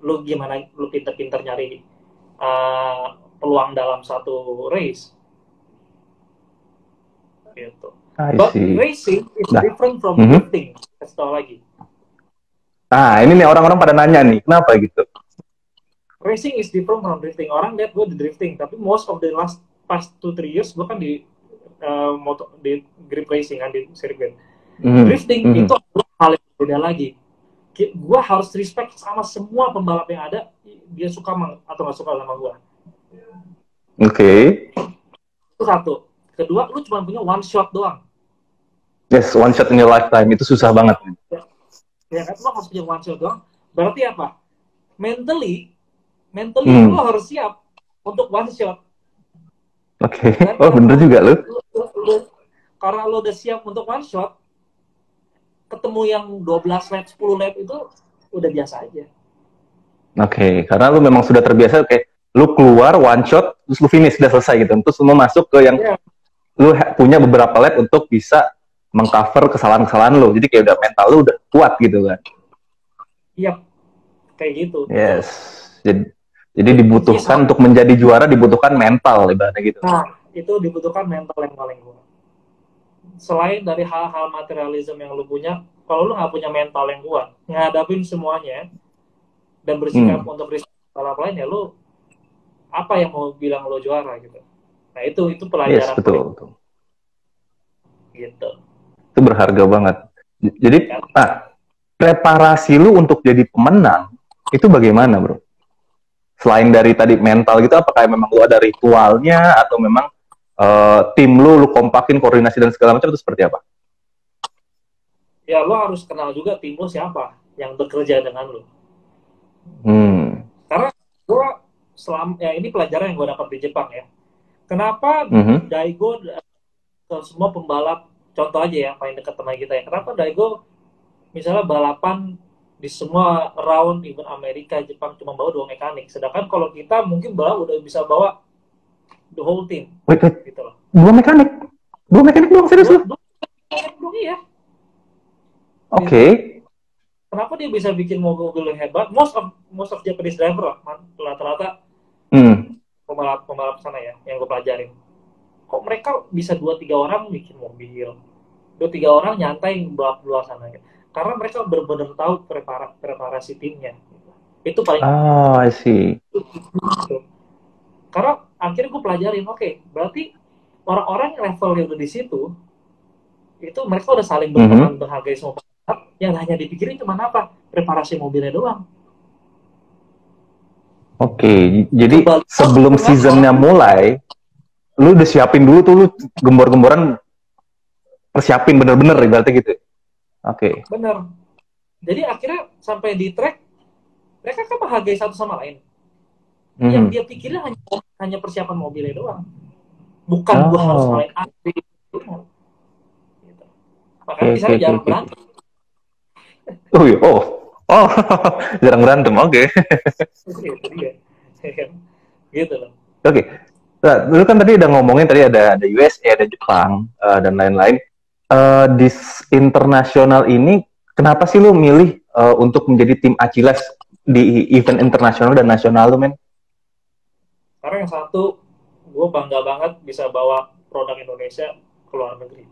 lu gimana, lu pinter-pinter nyari peluang dalam satu race. Gitu. But racing is different from drifting. Kasih tau lagi. Ini nih orang-orang pada nanya nih, kenapa gitu? racing is different from drifting. Orang lihat gue di drifting, tapi most of the past 2-3 years gue kan di di grip racing kan di sirkuit. Drifting itu hal yang beda lagi. Gue harus respect sama semua pembalap yang ada, dia suka atau nggak suka sama gue. Oke. Itu satu. Kedua, lu cuma punya one shot doang. Yes, one shot in your lifetime itu susah banget. Ya kan, lu harus punya one shot doang. Berarti apa? Mentally lu harus siap untuk one shot. Oke. Oh, bener juga lu. Karena lu udah siap untuk one shot, ketemu yang 12 lap, 10 lap itu udah biasa aja. Oke, karena lu memang sudah terbiasa kayak lu keluar one shot terus lu finish udah selesai gitu. Terus lu masuk ke yang lu punya beberapa lap untuk bisa mengcover kesalahan-kesalahan lu. Jadi kayak udah mental lu udah kuat gitu kan. Iya. Kayak gitu. Yes. Jadi dibutuhkan untuk menjadi juara dibutuhkan mental ibaratnya gitu. Nah, itu dibutuhkan mental yang paling kuat. Selain dari hal-hal materialisme yang lu punya, kalau lu nggak punya mental yang kuat, ngadapin semuanya dan bersikap untuk riset balap lain, ya lu apa yang mau bilang lu juara gitu. Nah itu pelajaran. Yes, betul. Gitu. Itu berharga banget. Jadi, preparasi lu untuk jadi pemenang itu bagaimana, bro? Selain dari tadi mental gitu, apakah memang lu ada ritualnya atau memang tim lu kompakin koordinasi dan segala macam itu seperti apa? Ya lu harus kenal juga tim lu siapa yang bekerja dengan lu. Karena gue ini pelajaran yang gue dapat di Jepang ya. Kenapa Daigo semua pembalap, contoh aja ya paling dekat teman kita ya. Kenapa Daigo misalnya balapan di semua round, even Amerika, Jepang cuma bawa 2 mekanik. Sedangkan kalau kita mungkin udah bisa bawa the whole team. Wait. Gitu loh. 2 mekanik doang, serius lu? 2 mekanik iya. Oke. Kenapa dia bisa bikin mobil yang hebat? Most of Japanese driver lah, rata-rata pembalap sana ya, yang gue pelajarin. Kok mereka bisa 2-3 orang bikin mobil, 2-3 orang nyantai balap sana ya. Karena mereka benar-benar tahu preparasi timnya. Itu paling. I see. Karena akhirnya gue pelajarin, oke, berarti orang-orang yang levelnya udah di situ, itu mereka udah saling berteman, menghargai semua pembalap, yang hanya dipikirin cuma apa? Preparasi mobilnya doang. Oke, jadi sebelum seasonnya mulai, lu udah siapin dulu tuh, lu gembor-gemboran persiapin bener-bener ibaratnya gitu. Oke. Bener. Jadi akhirnya sampai di track, mereka kan menghargai satu sama lain. Yang dia pikirin hanya persiapan mobilnya doang. Bukan gua harus ngalahin aku. Gitu. Makanya misalnya jarang berantem. Oh, jarang berantem, oke. Gitu loh. Oke. Nah, dulu kan tadi udah ngomongin tadi ada USA, ada Jepang, dan lain-lain. Di internasional ini, kenapa sih lu milih untuk menjadi tim Achilles di event internasional dan nasional lu, men? Karena yang satu, gue bangga banget bisa bawa produk Indonesia ke luar negeri,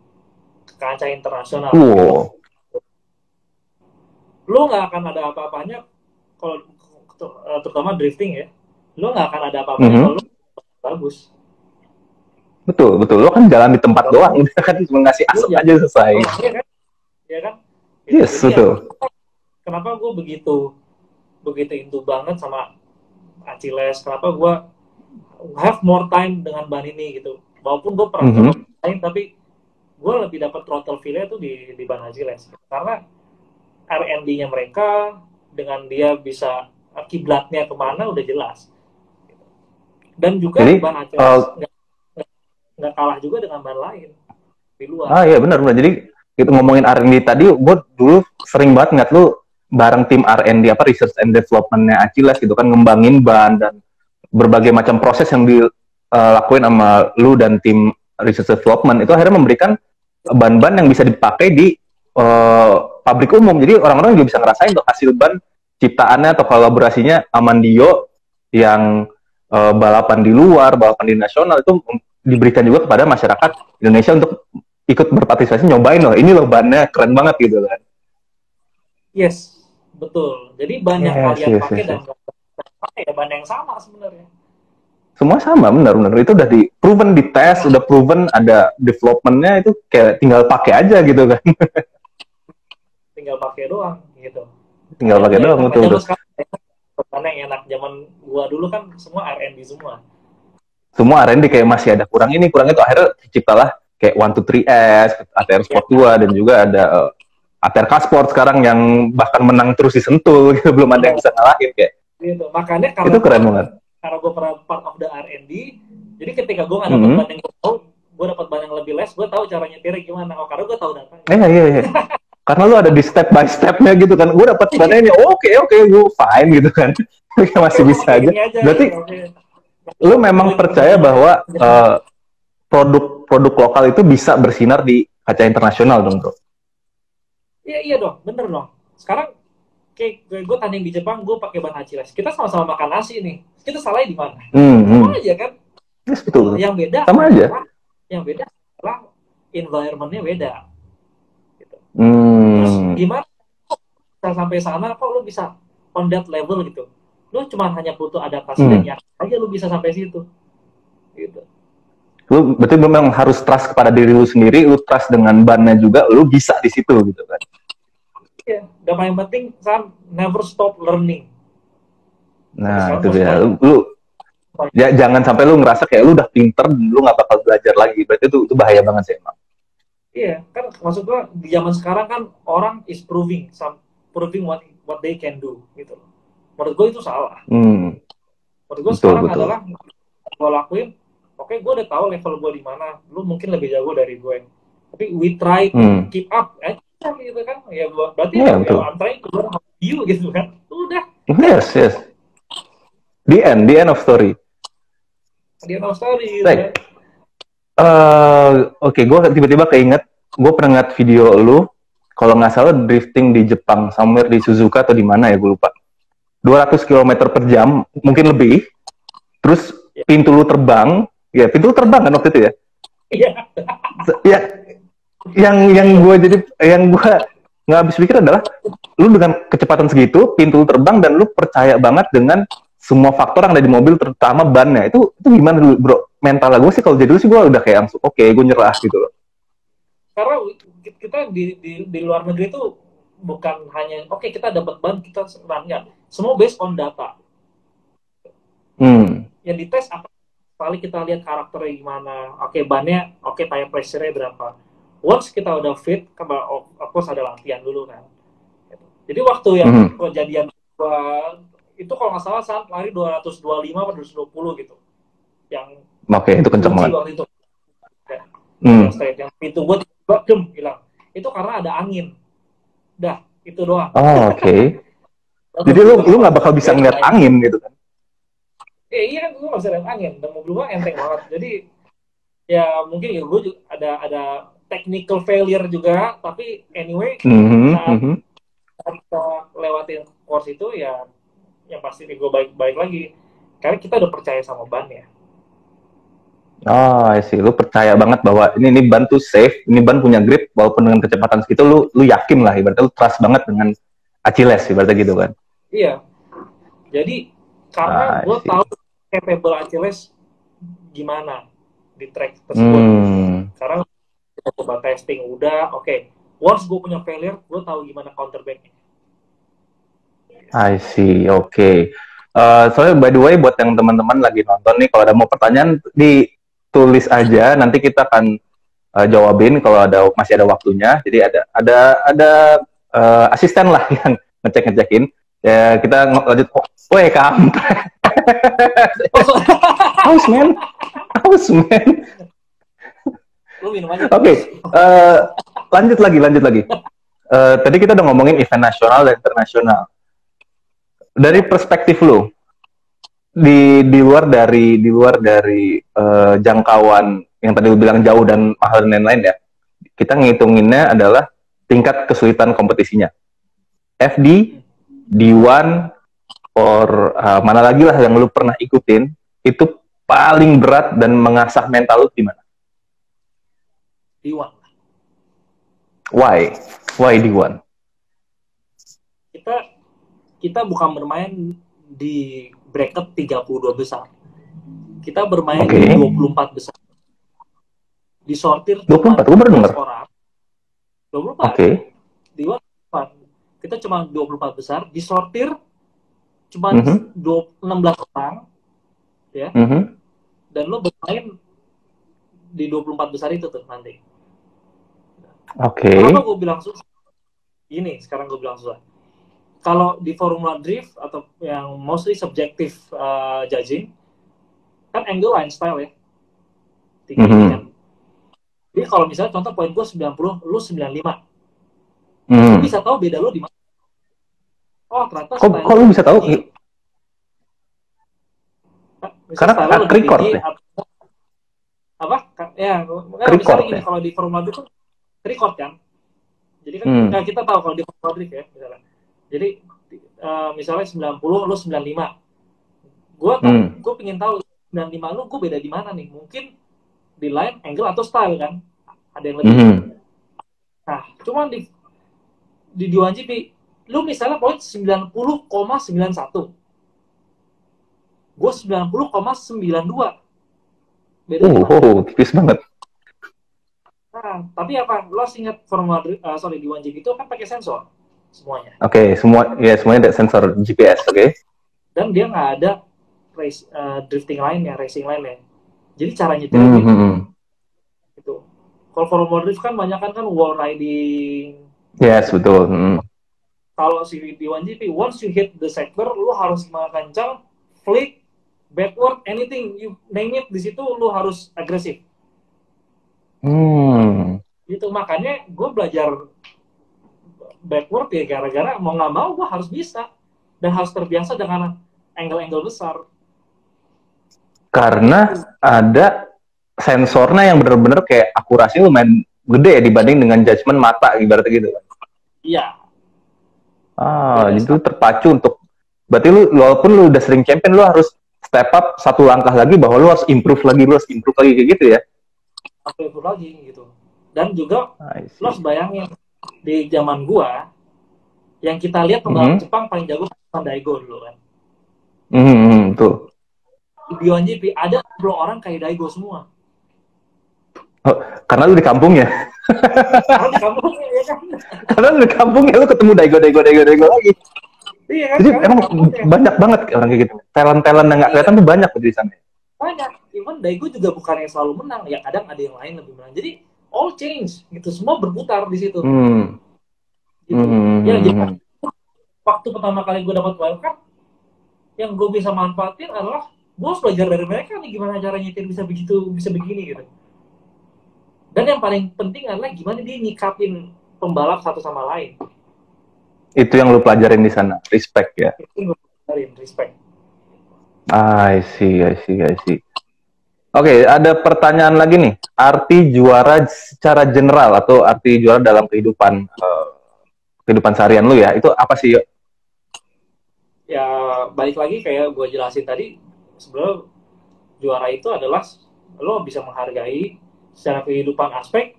ke kancah internasional. Lu nggak akan ada apa-apanya kalau terutama drifting ya, lu nggak akan ada apa-apanya kalau lu bagus. Betul. Lo kan jalan di tempat doang, udah kan cuma ngasih asap aja selesai. Iya kan? Yes, betul. Kenapa gue begitu into banget sama Achilles? Kenapa gue have more time dengan ban ini gitu? Walaupun gue pernah lain, tapi gue lebih dapat throttle feel-nya tuh di ban Achilles. Karena R&D-nya mereka dengan dia bisa kiblatnya kemana udah jelas. Dan juga ban Achilles nggak kalah juga dengan ban lain di luar. Iya benar. Jadi kita ngomongin R&D tadi, gue dulu sering banget ngeliat lu bareng tim R&D research and development-nya Achilles gitu kan, ngembangin ban dan berbagai macam proses yang dilakuin sama lu dan tim research development itu akhirnya memberikan ban-ban yang bisa dipakai di pabrik umum. Jadi orang-orang juga bisa ngerasain tuh hasil ban ciptaannya atau kolaborasinya Amandio yang balapan di luar, balapan di nasional itu diberikan juga kepada masyarakat Indonesia untuk ikut berpartisipasi, nyobain loh, ini loh bannya keren banget gitu kan. Yes, betul. Jadi ban yang kalian pakai dan ya ban yang sama sebenarnya. Semua sama, benar-benar. Itu udah di proven di tes, udah proven ada developmentnya, itu kayak tinggal pakai aja gitu kan. Tinggal pakai doang gitu. Tinggal pakai Ada doang, nama betul zaman tuh. sekarang mana yang enak, zaman gua dulu kan semua R&D semua. Semua R&D kayak masih ada kurang ini, kurang itu. Akhirnya terciptalah kayak 123S, ATR Ya, Sport 2, dan juga ada ATR K-Sport sekarang yang bahkan menang terus disentuh, gitu. Belum ada yang bisa ngalahin kayak. gitu. Makanya Itu keren banget. karena gue pernah part of the R&D, jadi ketika gue nggak dapat Mm-hmm. ban yang gue tahu, gue dapat ban yang lebih less, gue tahu cara nyetirnya gimana. Oh, karena gue tahu datanya. Iya. Karena lu ada di step by stepnya gitu kan. Gue dapat bannya ini, oke, gue fine gitu kan. Masih bisa Oke, aja. ini aja Berarti gitu. Oke. lu memang percaya bahwa produk lokal itu bisa bersinar di kaca internasional dong, bro? Iya dong, bener dong. Sekarang kayak gue tanding di Jepang, gue pakai ban Achilles. Kita sama-sama makan nasi nih. Kita salahnya di mana? Sama aja kan? Yes, betul. Yang beda Sama aja. Yang beda adalah environment-nya beda. Gitu. Terus gimana bisa sampai sana, kok lu bisa on that level gitu? Lu cuma hanya butuh adaptasi dan yakin aja lu bisa sampai situ. Gitu. Lu berarti memang harus trust kepada diri lu sendiri, lu trust dengan bannya juga, lu bisa di situ gitu kan. Iya, dan paling penting Sam, never stop learning. Nah, itu dia. Lu ya, jangan sampai lu ngerasa kayak lu udah pinter, lu nggak bakal belajar lagi. Berarti itu bahaya banget sih emang. Iya, kan maksud gua di zaman sekarang kan orang is proving what they can do gitu. Menurut gue itu salah. Menurut gue sekarang adalah gue lakuin, oke, gue udah tahu level gue di mana, lu mungkin lebih jago dari gue. Tapi we try to keep up, gitu kan? Ya berarti I'm trying to learn how you gitu kan? Udah. Yes. The end of story. The end of story. Gitu kan? Oke, gue tiba-tiba keinget, gue pernah ngeliat video lu, kalau nggak salah drifting di Jepang, somewhere di Suzuka atau di mana ya, gue lupa. 200 km per jam, mungkin lebih. Terus pintu lu terbang, ya pintu lu terbang kan waktu itu ya? Iya. Ya, yang gue nggak habis pikir adalah, lu dengan kecepatan segitu, pintu lu terbang dan lu percaya banget dengan semua faktor yang ada di mobil, terutama bannya. Itu gimana dulu, bro? Mental gue sih kalau jadi dulu sih gue udah kayak langsung oke, gue nyerah gitu loh. Karena kita di luar negeri itu bukan hanya oke, kita dapat ban, kita serangnya. Semua based on data. Yang dites apa? Paling kita lihat karakternya gimana. Oke, bannya, oke, tire pressure-nya berapa. Once kita udah fit, of course ada latihan dulu kan. Jadi waktu yang kejadian itu kalau nggak salah saat lari 225 atau 220 gitu. Yang itu kenceng banget. Waktu itu. Yang pintu gue tiba-tiba hilang. Itu karena ada angin. Dah, itu doang. Oke. Jadi lu nggak bakal bisa ngeliat angin gitu kan? Iya kan, gue nggak bisa lihat angin. Dan mobil gue enteng banget. Jadi ya mungkin ya gue juga ada technical failure juga. Tapi anyway, saat kita lewatin course itu ya yang pasti gue baik lagi. Karena kita udah percaya sama ban ya. Lu percaya banget bahwa ini ban tuh safe, ini ban punya grip, walaupun dengan kecepatan segitu lu yakin lah, ibaratnya lu trust banget dengan Achilles, ibaratnya gitu kan. Iya. Jadi karena gue tahu capable Achilles gimana di track tersebut. Sekarang kita coba testing udah, oke. Once gue punya failure, gue tahu gimana counterback-nya. I see, oke. Soalnya by the way, buat yang teman-teman lagi nonton nih, kalau ada mau pertanyaan ditulis aja, nanti kita akan jawabin kalau masih ada waktunya. Jadi ada asisten lah yang ngecekin. Ya kita lanjut. Woi kampret. Haus man. Oke, lanjut lagi. Tadi kita udah ngomongin event nasional dan internasional. Dari perspektif lu, di luar dari jangkauan yang tadi lu bilang jauh dan mahal dan lain-lain ya, kita ngitunginnya adalah tingkat kesulitan kompetisinya. FD, D1, or mana lagi lah yang lu pernah ikutin, itu paling berat dan mengasah mental lu gimana? D1. Why D1? Kita bukan bermain di bracket 32 besar. Kita bermain Oke. di 24 besar. Disortir 24, gue baru dengar. orang. 24. Oke. Di 24. Kita cuma 24 besar, disortir cuma 16 orang, ya. Dan lo bermain di 24 besar itu tuh nanti. Oke. Kenapa gue bilang susah? Gini, sekarang gue bilang susah. Kalau di Formula Drift atau yang mostly subjective judging, kan angle line style ya. Tiga ini kan. Jadi kalau misalnya contoh poin gue 90, lu 95. Lu bisa tahu beda lu di mana. Oh, ternyata kok lu bisa tahu? Karena record ya? Apa? Ya, misalnya gini, kalau di Formula Drift record kan. Jadi kan kita tahu kalau di Formula Drift ya, misalnya. Jadi misalnya 90, lu 95. Gue pengen tahu 95 lu gue beda di mana nih? Mungkin di line, angle, atau style kan? Ada yang lebih. Nah, cuman di D1GP, lu misalnya poin 90,91. Gue 90,92. Beda tipis banget. Nah, tapi apa? Lo ingat Formula D1GP itu kan pakai sensor semuanya. Oke, semuanya ada sensor GPS, oke? Dan dia nggak ada drifting line-nya, racing line-nya. Jadi cara nyetirnya itu. Kalau Formula Drift kan banyak kan wall riding. Yes, betul. Kalau si D1GP, once you hit the sector, lu harus kencang, flick, backward, anything, you name it, di situ lu harus agresif. Gitu, makanya gue belajar backward ya gara-gara mau nggak mau gue harus bisa. Dan harus terbiasa dengan angle-angle besar. Karena ada sensornya yang benar-benar kayak akurasinya lumayan gede ya dibanding dengan judgement mata ibaratnya gitu. Iya. Jadi lu terpacu untuk, berarti lu walaupun lu udah sering champion, lu harus step up satu langkah lagi bahwa lu harus improve lagi kayak gitu ya. Improve lagi gitu. Dan juga lu harus bayangin di zaman gua yang kita lihat pembalap Jepang paling jago kan Daigo dulu kan. Betul. Di D1GP ada 10 orang kayak Daigo semua. Karena lu di kampung ya? Karena di kampung ya kan? Karena lu di kampung ya, lu ketemu Daigo lagi. Iya kan? Jadi emang banyak banget orang kayak gitu. Talent yang nggak kelihatan tuh banyak di sana. Banyak. Even Daigo juga bukan yang selalu menang. Ya kadang ada yang lain lebih menang. Jadi all change gitu. Semua berputar di situ. Gitu. Ya jadi waktu pertama kali gue dapat wildcard, yang gue bisa manfaatin adalah gue harus belajar dari mereka nih gimana cara nyetir bisa begitu, bisa begini gitu. Dan yang paling penting adalah gimana dia nyikapin pembalap satu sama lain. Itu yang lu pelajarin di sana, respect ya? Itu yang gue pelajarin, respect. I see. Oke, ada pertanyaan lagi nih. Arti juara secara general atau arti juara dalam kehidupan seharian lu ya, itu apa sih? Ya, balik lagi kayak gue jelasin tadi, sebenarnya juara itu adalah lo bisa menghargai secara kehidupan aspek.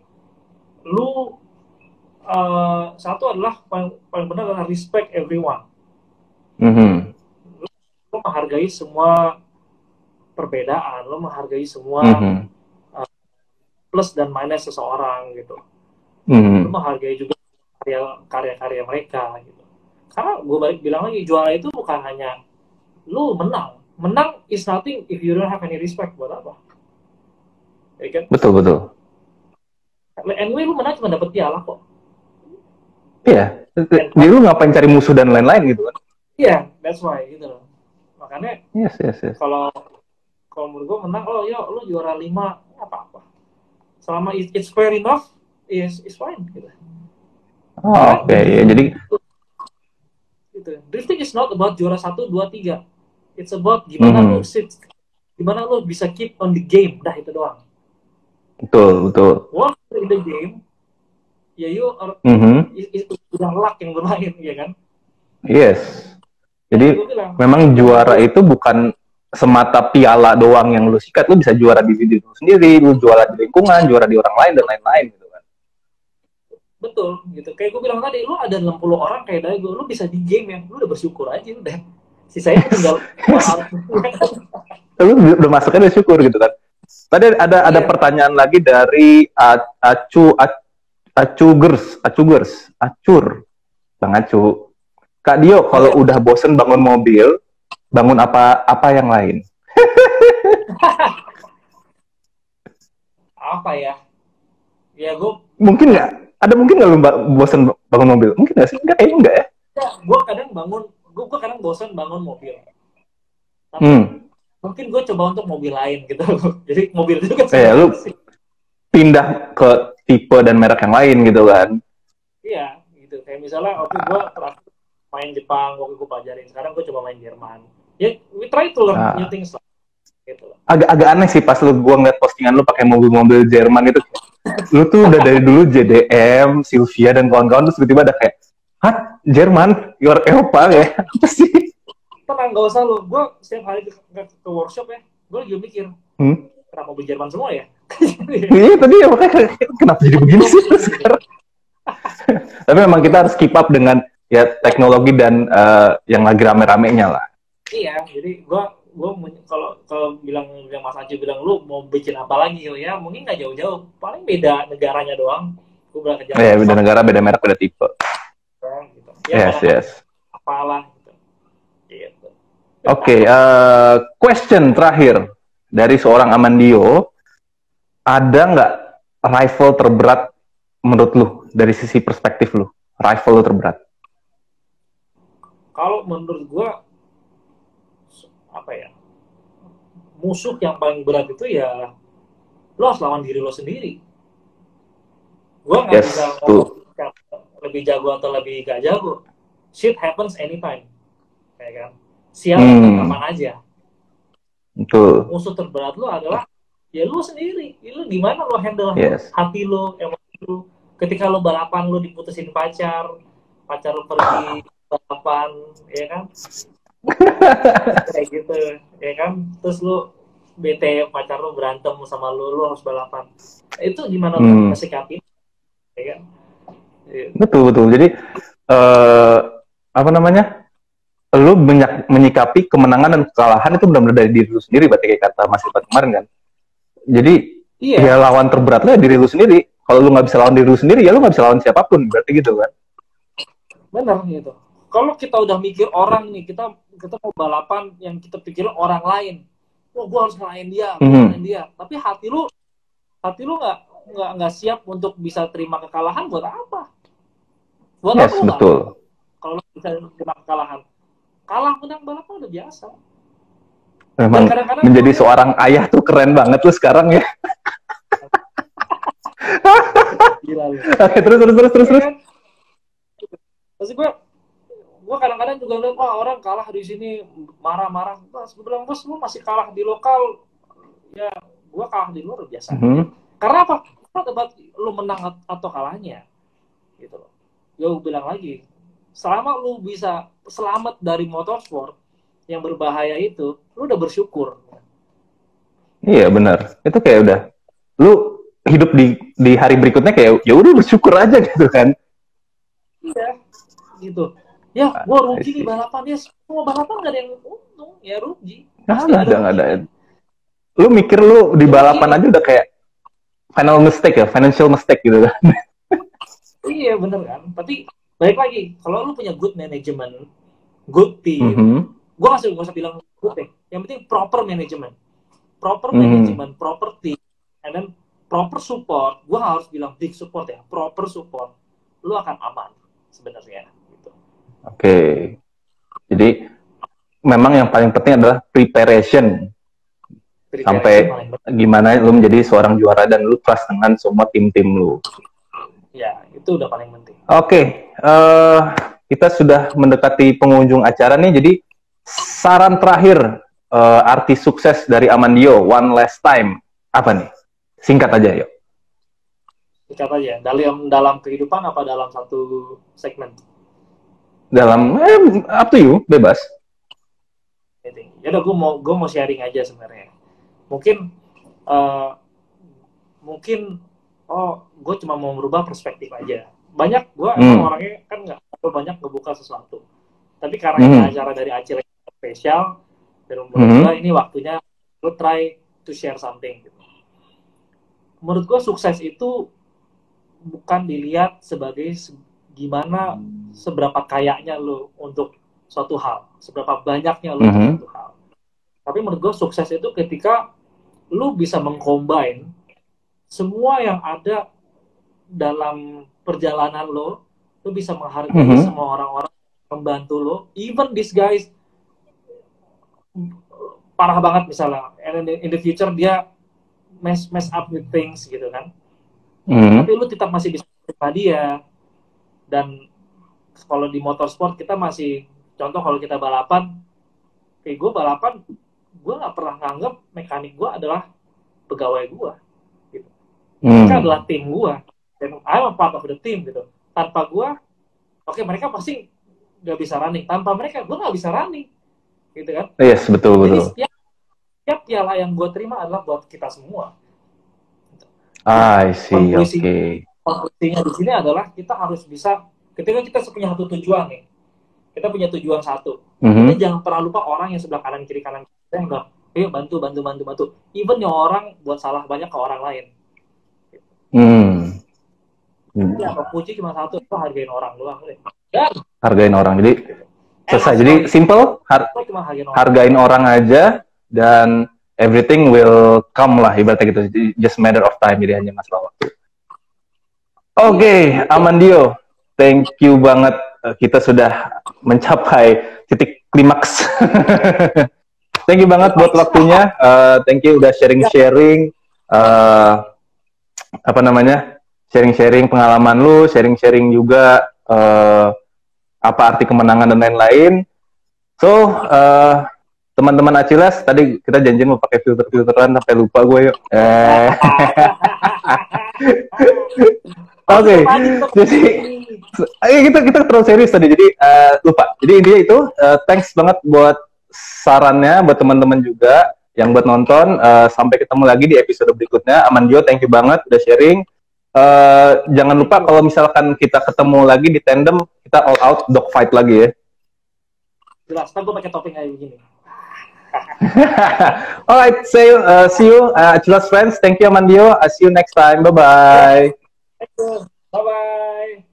Lu satu adalah paling benar adalah respect everyone. Lo menghargai semua perbedaan, lo menghargai semua plus dan minus seseorang gitu. Lo menghargai juga karya-karya mereka gitu. Karena gue bilang lagi, juara itu bukan hanya lo menang. Menang is nothing if you don't have any respect. Buat apa? Ya kan? Betul. Anyway, lu menang cuma dapet piala kok. Iya. Jadi lu ngapain cari musuh dan lain-lain gitu kan? Iya, that's why gitu loh. Makanya yes. Kalau menurut gue menang, lu juara 5, apa-apa. Selama it's fair enough, is fine gitu. Oke. Jadi gitu. Drifting is not about juara 1, 2, 3. It's about gimana lu bisa keep on the game. Dah itu doang. Betul. Once in the game, ya you are udah luck yang bermain, ya kan? Yes. Jadi memang juara itu bukan semata piala doang yang lu sikat, lu bisa juara di diri lu sendiri, lu juara di lingkungan, juara di orang lain dan lain-lain gitu kan. Betul, gitu. Kayak gue bilang tadi, lu ada 60 orang kayak Daigo, lu bisa di game ya, lu udah bersyukur aja udah. Sisanya tinggal Lu udah masuknya udah syukur gitu kan. Tadi ada iya. pertanyaan lagi dari Acur, Bang Acu. Kak Dio, Oh kalau ya, udah bosen bangun mobil, bangun apa yang lain? apa ya? Ya gue, Mungkin nggak? Ada mungkin nggak lu bosen bangun mobil? Mungkin nggak sih? Enggak, kayaknya enggak ya. ya, gue kadang bangun, gue kadang bosan bangun mobil. Tapi Hmm. mungkin gue coba untuk mobil lain gitu. Jadi mobil itu kan Kayak lu sebenarnya sih. pindah ke tipe dan merek yang lain gitu kan. Iya, gitu. Kayak misalnya, oke, gue terakhir main Jepang, waktu gue pelajarin. Sekarang gue coba main Jerman. Ya, we try to learn new Nah, things lah. Gitu loh. agak aneh sih pas gua ngeliat postingan lu pakai mobil-mobil Jerman itu. Lu tuh udah dari dulu JDM, Sylvia dan kawan-kawan terus tiba-tiba ada kayak, "Hah, Jerman, Eropa ya?" Apa sih? Tenang, gak usah lu. Gue setiap hari ke workshop ya, gue lagi mikir, Hmm? kenapa mobil Jerman semua ya? Iya tadi ya makanya kenapa jadi begini sih sekarang? Tapi memang kita harus keep up dengan ya teknologi dan yang lagi rame-ramenya lah. Iya, jadi gue kalau kalau bilang Mas Aci bilang lu mau bikin apa lagi ya mungkin nggak jauh-jauh, paling beda negaranya doang. Gue bilang ke Ya, beda Jakarta negara, beda merek, beda tipe. gitu. Ya Yes, kadang-kadang yes. apalah gitu. Gitu. Oke, question terakhir dari seorang Amandio, ada nggak rifle terberat menurut lu dari sisi perspektif lu? Rifle lu terberat? Kalau menurut gue apa ya, musuh yang paling berat itu ya lo harus lawan diri lo sendiri. Gue nggak Yes, bisa ngomong tuh. lebih jago atau lebih gak jago. Shit happens anytime, kayak kan. Sial datang Hmm, kapan aja. betul. Musuh terberat lo adalah ya lu sendiri. Lu gimana lo handle Yes. hati lo, emosi lo. Ketika lo balapan lo diputusin pacar, pacar lo pergi balapan, ya kan? Kayak gitu, ya kan? Terus lo bete pacar lo berantem sama lo harus balapan. Itu gimana lo Hmm, ngesikapin, ya kan? betul betul. Jadi apa namanya? Lu menyikapi kemenangan dan kekalahan itu benar-benar dari diri lu sendiri, berarti kayak kata Mas Ivan kemarin kan. Jadi ya Iya, lawan terberat lu ya diri lu sendiri. Kalau lu nggak bisa lawan diri lu sendiri, ya lu nggak bisa lawan siapapun, berarti gitu kan. benar gitu. Kalau kita udah mikir orang nih, kita mau balapan yang kita pikirin orang lain. Wah, gue harus ngalahin dia, gue ngalahin Mhm. dia. Tapi hati lu nggak siap untuk bisa terima kekalahan, buat apa? Buat apa Yes, lo balapan? betul. Kalau lo bisa terima kekalahan, kalah menang balapan udah biasa. Dan Memang kadang-kadang gue menjadi lihat, seorang ayah tuh keren banget lu sekarang ya. gila lu. Oke, terus. Iya kan? Terus gue kadang-kadang juga lihat, wah orang kalah di sini marah-marah. Bos, gue bilang, bos, lu masih kalah di lokal, ya gue kalah di luar biasa aja. Mhm. Karena apa? Karena debat lu menang atau kalahnya, gitu loh. Ya gue bilang lagi, selama lu bisa selamat dari motorsport yang berbahaya itu, lu udah bersyukur. Iya benar. Itu kayak udah lu hidup di hari berikutnya kayak ya udah bersyukur aja gitu kan. Iya, gitu. Ya, gue I rugi nih see. balapan. Ya, semua balapan gak ada yang untung. Ya rugi. Nah, Pasti ada nggak ada. ruginya. Lu mikir lu di Cuma balapan gini, aja udah kayak final mistake ya, financial mistake gitu kan. iya bener kan. Tapi balik lagi, kalau lu punya good management, good team, Mhm. gue gak usah bilang good deh. Yang penting proper management. Proper Mhm. management, proper team, and then proper support. Gue harus bilang big support ya, proper support. Lu akan aman sebenarnya. Gitu. Oke. Jadi memang yang paling penting adalah preparation Preparation sampai paling penting. gimana lu menjadi seorang juara dan lu trust dengan semua tim-tim lu. Ya, itu udah paling penting. Oke, kita sudah mendekati pengunjung acara nih, jadi saran terakhir artis sukses dari Amandio, one last time, apa nih? Singkat aja, yuk. Sikat aja. Dalam kehidupan apa dalam satu segmen? Dalam, up to you, bebas. Ya udah, gue mau sharing aja sebenarnya. Mungkin uh, mungkin gue cuma mau merubah perspektif aja. Banyak gue emang orangnya kan nggak banyak ngebuka sesuatu. Tapi karena ini acara dari Acil spesial, dan menurut gue ini waktunya lo try to share something gitu. Menurut gue sukses itu bukan dilihat sebagai gimana seberapa kayanya lo untuk suatu hal, seberapa banyaknya lo untuk suatu hal. Tapi menurut gue sukses itu ketika lo bisa mengcombine semua yang ada dalam perjalanan lo bisa menghargai semua orang-orang membantu lo, even these guys parah banget misalnya, and in the future dia mess up with things gitu kan, tapi lu tetap masih bisa terima dia. Dan kalau di motorsport kita masih, contoh kalau kita balapan, kayak gue balapan, gue nggak pernah nganggep mekanik gue adalah pegawai gue gitu. Mereka adalah tim gue, dan I'm a part of the team gitu. Tanpa gue, oke, mereka pasti nggak bisa running, tanpa mereka gue nggak bisa running gitu kan. Yes, betul. Jadi setiap piala yang gue terima adalah buat kita semua. I see, oke. Konklusinya di sini adalah kita harus bisa, ketika kita punya satu tujuan nih, kita punya tujuan satu, kita jangan pernah lupa orang yang sebelah kanan kiri kita yang bilang, ayo bantu. Even yang orang buat salah banyak ke orang lain. Ya, kunci cuma satu, itu hargain orang doang. Hargain orang, jadi selesai. Jadi simple, hargain orang aja, dan everything will come lah, ibaratnya gitu. Just matter of time, jadi hanya masalah waktu. Oke, Amandio, thank you banget. Kita sudah mencapai titik klimaks. Thank you banget buat waktunya. Thank you udah sharing-sharing. Sharing-sharing pengalaman lu, sharing-sharing juga apa arti kemenangan dan lain-lain. So, teman-teman Achilas, tadi kita janjian mau pakai filter-filteran sampai lupa gue yuk. Oke, jadi kita terlalu serius tadi, jadi lupa. Jadi intinya itu, thanks banget buat sarannya, buat teman-teman juga yang buat nonton. Sampai ketemu lagi di episode berikutnya. Amandio, thank you banget udah sharing. Jangan lupa kalau misalkan kita ketemu lagi di tandem, kita all out dogfight lagi ya. Jelas, kan gue pakai topping kayak begini. Alright, see you, Achilas friends. Thank you, Amandio. I'll see you next time. Bye-bye. Bye-bye.